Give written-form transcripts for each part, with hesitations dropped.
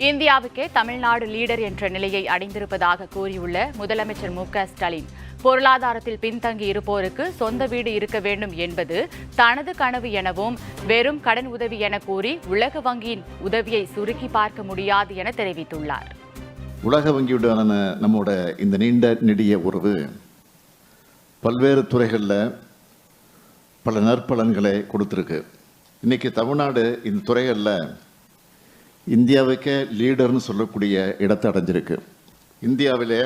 இந்தியாவுக்கே தமிழ்நாடு லீடர் என்ற நிலையை அடைந்திருப்பதாக கூறியுள்ள முதலமைச்சர் ஸ்டாலின், பொருளாதாரத்தில் பின்தங்கி இருப்போருக்கு சொந்த வீடு இருக்க வேண்டும் என்பது தனது கனவு எனவும், வெறும் கடன் உதவி என கூறி உலக வங்கியின் உதவியை சுருக்கி பார்க்க முடியாது என தெரிவித்துள்ளார். உலக வங்கியுடனான நம்மோட இந்த நீண்ட நெடிய உறவு பல்வேறு துறைகளில் பல நற்பலன்களை கொடுத்துருக்கு. இன்னைக்கு தமிழ்நாடு இந்த துறைகளில் இந்தியாவுக்கே லீடர்னு சொல்லக்கூடிய இடத்தை அடைஞ்சிருக்கு. இந்தியாவிலே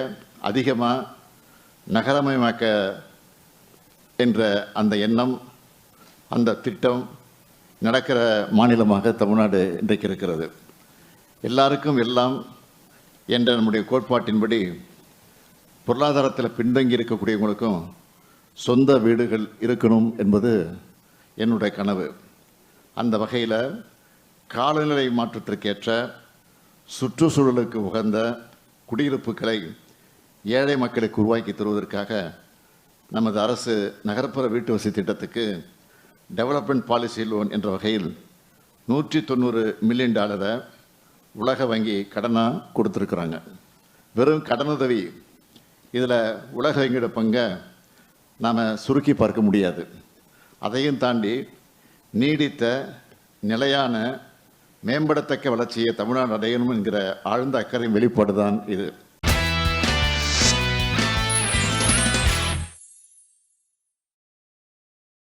அதிகமாக நகரமயமாக்க என்ற அந்த எண்ணம், அந்த திட்டம் நடக்கிற மாநிலமாக தமிழ்நாடு இன்றைக்கு இருக்கிறது. எல்லாருக்கும் எல்லாம் என்ற நம்முடைய கோட்பாட்டின்படி பொருளாதாரத்தில் பின்தங்கி இருக்கக்கூடியவங்களுக்கும் சொந்த வீடுகள் இருக்கணும் என்பது என்னுடைய கனவு. அந்த வகையில் காலநிலை மாற்றத்திற்கேற்ற சுற்றுச்சூழலுக்கு உகந்த குடியிருப்புகளை ஏழை மக்களுக்கு உருவாக்கி தருவதற்காக நமது அரசு நகர்ப்புற வீட்டு வசதி திட்டத்துக்கு டெவலப்மெண்ட் பாலிசி லோன் என்ற வகையில் $190 மில்லியன் உலக வங்கி கடனாக கொடுத்துருக்குறாங்க. வெறும் கடனுதவி, இதில் உலக வங்கியோட பங்கை நாம் சுருக்கி பார்க்க முடியாது. அதையும் தாண்டி நீடித்த நிலையான மேம்படத்தக்க வளர்ச்சியை தமிழ்நாடு அடையணும் என்கிற ஆழ்ந்த அக்கறையின் வெளிப்பாடு தான் இது.